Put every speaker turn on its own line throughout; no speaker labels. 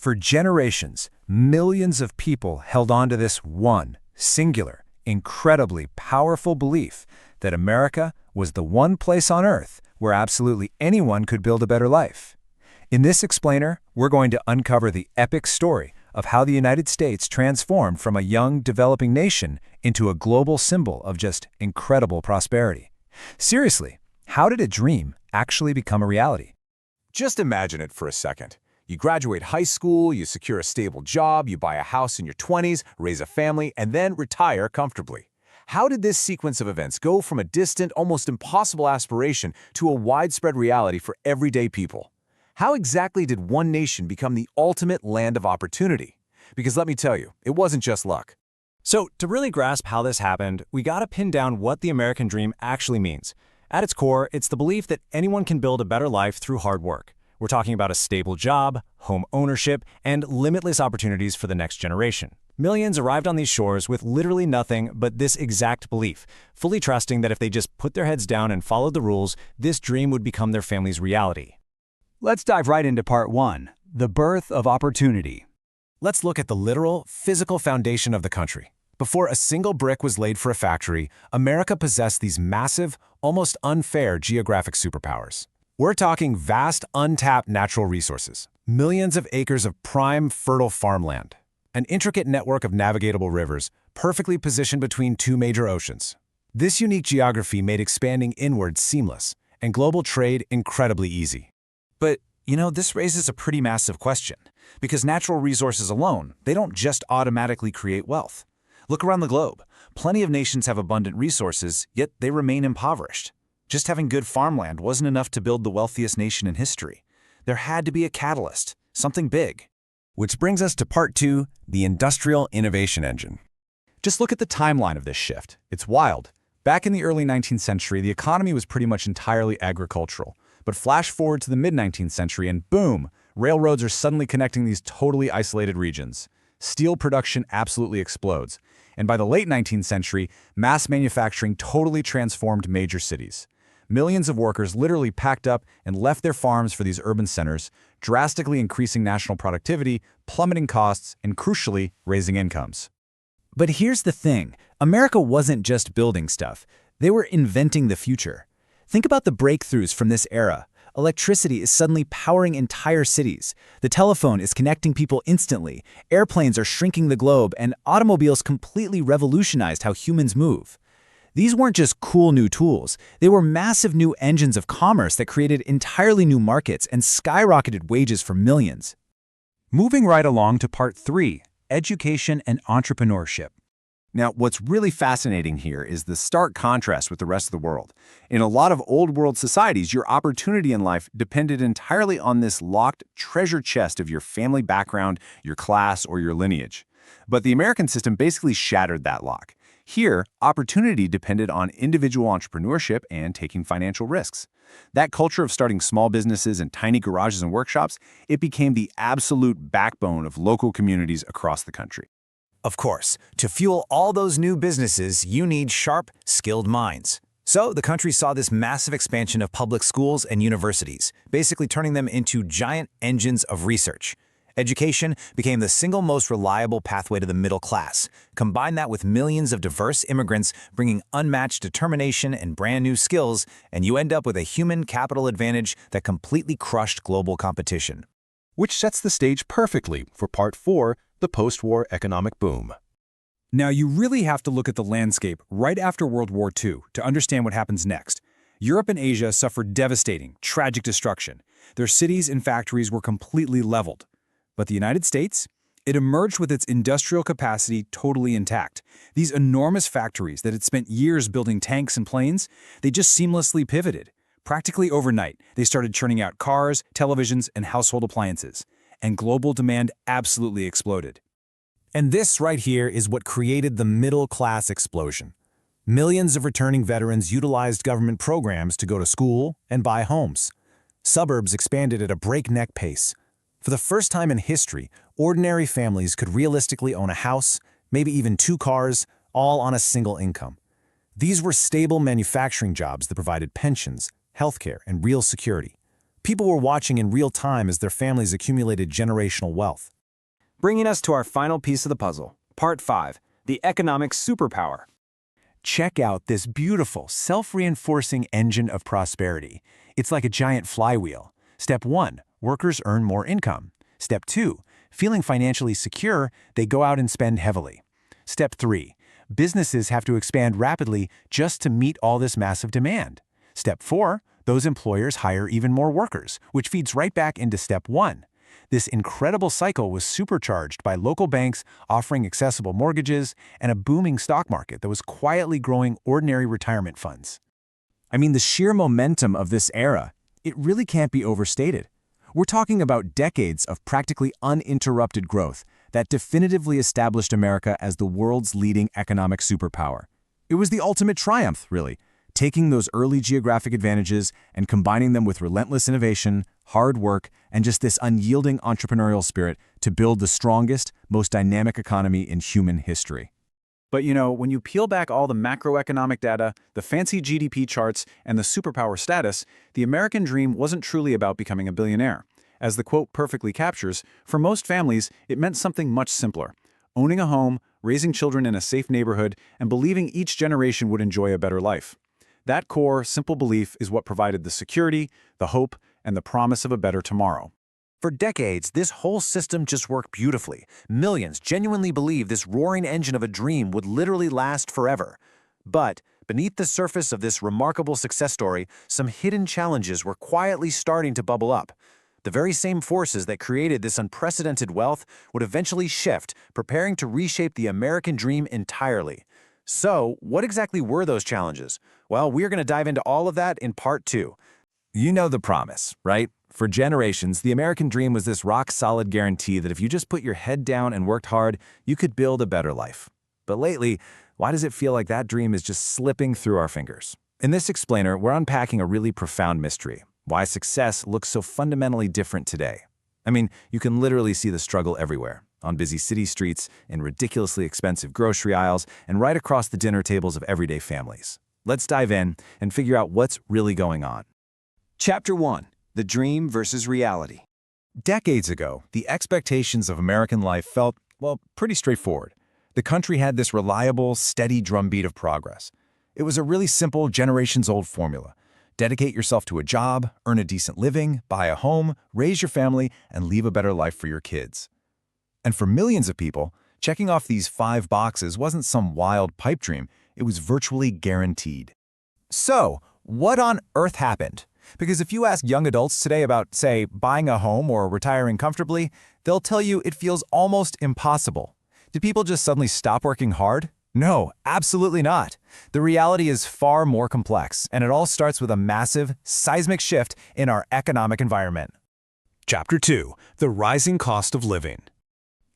For generations, millions of people held on to this one, singular, incredibly powerful belief that America was the one place on Earth where absolutely anyone could build a better life. In this explainer, we're going to uncover the epic story of how the United States transformed from a young, developing nation into a global symbol of just incredible prosperity. Seriously, how did a dream actually become a reality?
Just imagine it for a second. You graduate high school, you secure a stable job, you buy a house in your 20s, raise a family, and then retire comfortably. How did this sequence of events go from a distant, almost impossible aspiration to a widespread reality for everyday people? How exactly did one nation become the ultimate land of opportunity? Because let me tell you, it wasn't just luck.
So, to really grasp how this happened, we gotta pin down what the American dream actually means. At its core, it's the belief that anyone can build a better life through hard work. We're talking about a stable job, home ownership, and limitless opportunities for the next generation. Millions arrived on these shores with literally nothing but this exact belief, fully trusting that if they just put their heads down and followed the rules, this dream would become their family's reality.
Let's dive right into part one, the birth of opportunity.
Let's look at the literal, physical foundation of the country. Before a single brick was laid for a factory, America possessed these massive, almost unfair geographic superpowers. We're talking vast, untapped natural resources, millions of acres of prime, fertile farmland, an intricate network of navigatable rivers, perfectly positioned between two major oceans. This unique geography made expanding inward seamless, and global trade incredibly easy.
But, this raises a pretty massive question, because natural resources alone, they don't just automatically create wealth. Look around the globe. Plenty of nations have abundant resources, yet they remain impoverished. Just having good farmland wasn't enough to build the wealthiest nation in history. There had to be a catalyst, something big.
Which brings us to part two, the industrial innovation engine.
Just look at the timeline of this shift. It's wild. Back in the early 19th century, the economy was pretty much entirely agricultural. But flash forward to the mid-19th century and boom, railroads are suddenly connecting these totally isolated regions. Steel production absolutely explodes. And by the late 19th century, mass manufacturing totally transformed major cities. Millions of workers literally packed up and left their farms for these urban centers, drastically increasing national productivity, plummeting costs, and crucially, raising incomes.
But here's the thing, America wasn't just building stuff, they were inventing the future. Think about the breakthroughs from this era. Electricity is suddenly powering entire cities. The telephone is connecting people instantly, airplanes are shrinking the globe, and automobiles completely revolutionized how humans move. These weren't just cool new tools, they were massive new engines of commerce that created entirely new markets and skyrocketed wages for millions. Moving right along to part three, education and entrepreneurship. Now, what's really fascinating here is the stark contrast with the rest of the world. In a lot of old world societies, your opportunity in life depended entirely on this locked treasure chest of your family background, your class, or your lineage. But the American system basically shattered that lock. Here, opportunity depended on individual entrepreneurship and taking financial risks. That culture of starting small businesses and tiny garages and workshops, it became the absolute backbone of local communities across the country.
Of course, to fuel all those new businesses, you need sharp, skilled minds. So the country saw this massive expansion of public schools and universities, basically turning them into giant engines of research. Education became the single most reliable pathway to the middle class. Combine that with millions of diverse immigrants bringing unmatched determination and brand new skills, and you end up with a human capital advantage that completely crushed global competition.
Which sets the stage perfectly for part four, the post-war economic boom.
Now, you really have to look at the landscape right after World War II to understand what happens next. Europe and Asia suffered devastating, tragic destruction. Their cities and factories were completely leveled. But the United States? It emerged with its industrial capacity totally intact. These enormous factories that had spent years building tanks and planes, they just seamlessly pivoted. Practically overnight, they started churning out cars, televisions, and household appliances. And global demand absolutely exploded.
And this right here is what created the middle-class explosion. Millions of returning veterans utilized government programs to go to school and buy homes. Suburbs expanded at a breakneck pace. For the first time in history, ordinary families could realistically own a house, maybe even 2 cars, all on a single income. These were stable manufacturing jobs that provided pensions, healthcare, and real security. People were watching in real time as their families accumulated generational wealth. Bringing us to our final piece of the puzzle, Part 5, the economic superpower.
Check out this beautiful, self-reinforcing engine of prosperity. It's like a giant flywheel. Step 1, workers earn more income. Step 2, feeling financially secure, they go out and spend heavily. Step 3, businesses have to expand rapidly just to meet all this massive demand. Step 4, those employers hire even more workers, which feeds right back into Step 1. This incredible cycle was supercharged by local banks offering accessible mortgages and a booming stock market that was quietly growing ordinary retirement funds.
I mean, the sheer momentum of this era, it really can't be overstated. We're talking about decades of practically uninterrupted growth that definitively established America as the world's leading economic superpower. It was the ultimate triumph, really, taking those early geographic advantages and combining them with relentless innovation, hard work, and just this unyielding entrepreneurial spirit to build the strongest, most dynamic economy in human history.
But when you peel back all the macroeconomic data, the fancy GDP charts, and the superpower status, the American dream wasn't truly about becoming a billionaire. As the quote perfectly captures, for most families, it meant something much simpler: owning a home, raising children in a safe neighborhood, and believing each generation would enjoy a better life. That core, simple belief is what provided the security, the hope, and the promise of a better tomorrow.
For decades, this whole system just worked beautifully. Millions genuinely believed this roaring engine of a dream would literally last forever. But beneath the surface of this remarkable success story, some hidden challenges were quietly starting to bubble up. The very same forces that created this unprecedented wealth would eventually shift, preparing to reshape the American dream entirely. So, what exactly were those challenges? Well, we're going to dive into all of that in Part 2.
You know the promise, right? For generations, the American dream was this rock-solid guarantee that if you just put your head down and worked hard, you could build a better life. But lately, why does it feel like that dream is just slipping through our fingers? In this explainer, we're unpacking a really profound mystery: why success looks so fundamentally different today. I mean, you can literally see the struggle everywhere, on busy city streets, in ridiculously expensive grocery aisles, and right across the dinner tables of everyday families. Let's dive in and figure out what's really going on.
Chapter 1. The Dream versus Reality.
Decades ago, the expectations of American life felt, well, pretty straightforward. The country had this reliable, steady drumbeat of progress. It was a really simple, generations-old formula. Dedicate yourself to a job, earn a decent living, buy a home, raise your family, and leave a better life for your kids. And for millions of people, checking off these 5 boxes wasn't some wild pipe dream. It was virtually guaranteed. So, what on earth happened? Because if you ask young adults today about, say, buying a home or retiring comfortably, they'll tell you it feels almost impossible. Did people just suddenly stop working hard? No, absolutely not. The reality is far more complex, and it all starts with a massive, seismic shift in our economic environment.
Chapter 2. The Rising Cost of Living.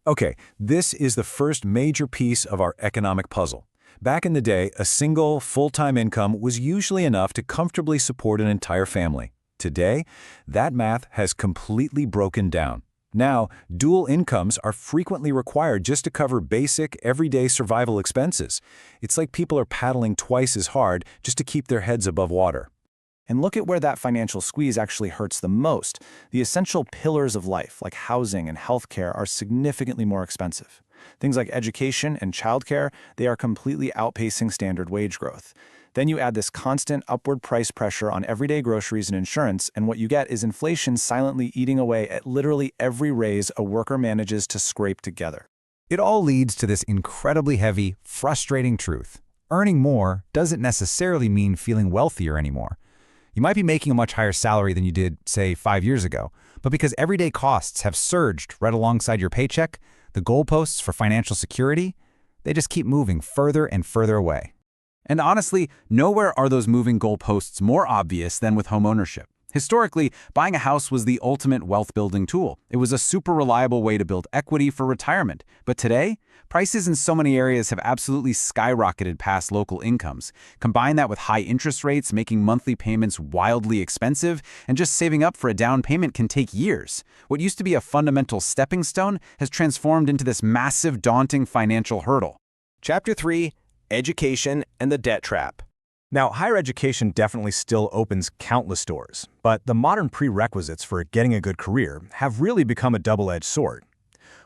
Okay, this is the first major piece of our economic puzzle. Back in the day, a single, full-time income was usually enough to comfortably support an entire family. Today, that math has completely broken down. Now, dual incomes are frequently required just to cover basic, everyday survival expenses. It's like people are paddling twice as hard just to keep their heads above water.
And look at where that financial squeeze actually hurts the most. The essential pillars of life, like housing and healthcare, are significantly more expensive. Things like education and childcare, they are completely outpacing standard wage growth. Then you add this constant upward price pressure on everyday groceries and insurance, and what you get is inflation silently eating away at literally every raise a worker manages to scrape together.
It all leads to this incredibly heavy, frustrating truth. Earning more doesn't necessarily mean feeling wealthier anymore. You might be making a much higher salary than you did, say, 5 years ago, but because everyday costs have surged right alongside your paycheck, the goalposts for financial security, they just keep moving further and further away.
And honestly, nowhere are those moving goalposts more obvious than with homeownership. Historically, buying a house was the ultimate wealth-building tool. It was a super reliable way to build equity for retirement. But today, prices in so many areas have absolutely skyrocketed past local incomes. Combine that with high interest rates, making monthly payments wildly expensive, and just saving up for a down payment can take years. What used to be a fundamental stepping stone has transformed into this massive, daunting financial hurdle.
Chapter 3. Education and the Debt Trap.
Now, higher education definitely still opens countless doors, but the modern prerequisites for getting a good career have really become a double-edged sword.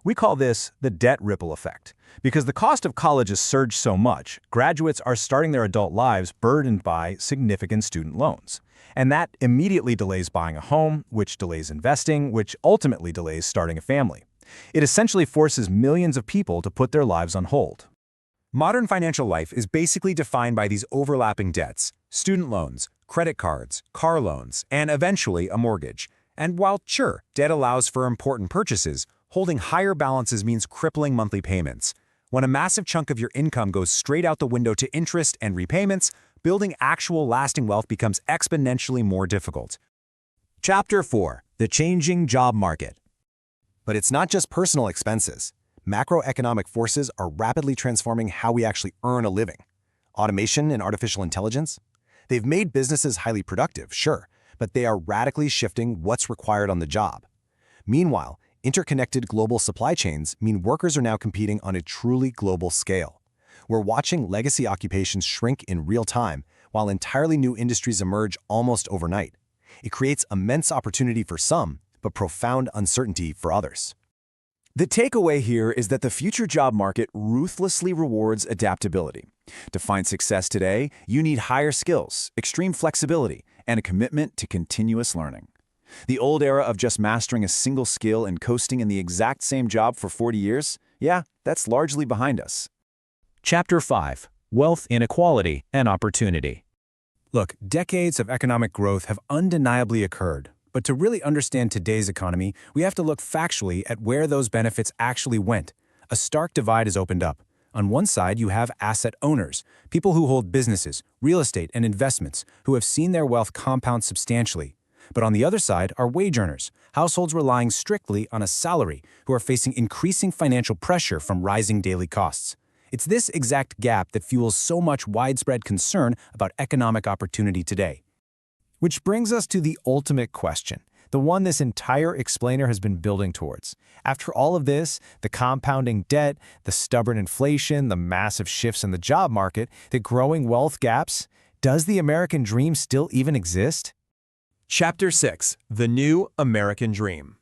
We call this the debt ripple effect. Because the cost of college has surged so much, graduates are starting their adult lives burdened by significant student loans. And that immediately delays buying a home, which delays investing, which ultimately delays starting a family. It essentially forces millions of people to put their lives on hold.
Modern financial life is basically defined by these overlapping debts: student loans, credit cards, car loans, and eventually a mortgage. And while, sure, debt allows for important purchases, holding higher balances means crippling monthly payments. When a massive chunk of your income goes straight out the window to interest and repayments, building actual lasting wealth becomes exponentially more difficult.
Chapter 4. The Changing Job Market.
But it's not just personal expenses. Macroeconomic forces are rapidly transforming how we actually earn a living. Automation and artificial intelligence? They've made businesses highly productive, sure, but they are radically shifting what's required on the job. Meanwhile, interconnected global supply chains mean workers are now competing on a truly global scale. We're watching legacy occupations shrink in real time, while entirely new industries emerge almost overnight. It creates immense opportunity for some, but profound uncertainty for others.
The takeaway here is that the future job market ruthlessly rewards adaptability. To find success today, you need higher skills, extreme flexibility, and a commitment to continuous learning. The old era of just mastering a single skill and coasting in the exact same job for 40 years, yeah, that's largely behind us.
Chapter 5. Wealth Inequality and Opportunity.
Look, decades of economic growth have undeniably occurred. But to really understand today's economy, we have to look factually at where those benefits actually went. A stark divide has opened up. On one side, you have asset owners, people who hold businesses, real estate, and investments, who have seen their wealth compound substantially. But on the other side are wage earners, households relying strictly on a salary, who are facing increasing financial pressure from rising daily costs. It's this exact gap that fuels so much widespread concern about economic opportunity today. Which brings us to the ultimate question, the one this entire explainer has been building towards. After all of this, the compounding debt, the stubborn inflation, the massive shifts in the job market, the growing wealth gaps, does the American dream still even exist?
Chapter 6. The New American Dream.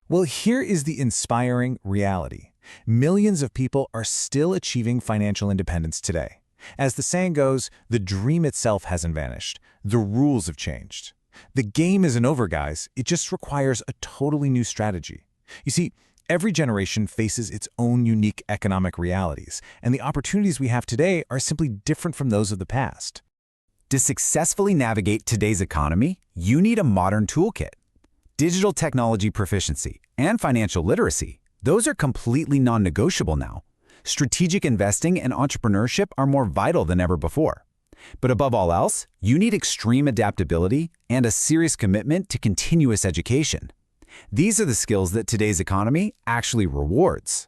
Well, here is the inspiring reality. Millions of people are still achieving financial independence today. As the saying goes, the dream itself hasn't vanished. The rules have changed. The game isn't over, guys. It just requires a totally new strategy. You see, every generation faces its own unique economic realities, and the opportunities we have today are simply different from those of the past.
To successfully navigate today's economy, you need a modern toolkit. Digital technology proficiency and financial literacy, those are completely non-negotiable now. Strategic investing and entrepreneurship are more vital than ever before. But above all else, you need extreme adaptability and a serious commitment to continuous education. These are the skills that today's economy actually rewards.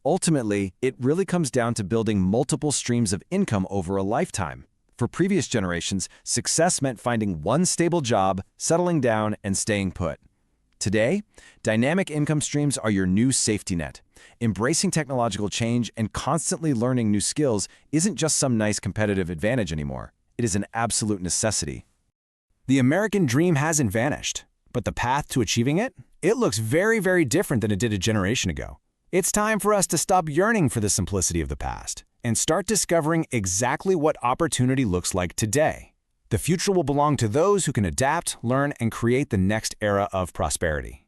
Ultimately, it really comes down to building multiple streams of income over a lifetime. For previous generations, success meant finding one stable job, settling down, and staying put. Today, dynamic income streams are your new safety net. Embracing technological change and constantly learning new skills isn't just some nice competitive advantage anymore. It is an absolute necessity. The American dream hasn't vanished, but the path to achieving it? It looks very, very different than it did a generation ago. It's time for us to stop yearning for the simplicity of the past and start discovering exactly what opportunity looks like today. The future will belong to those who can adapt, learn, and create the next era of prosperity.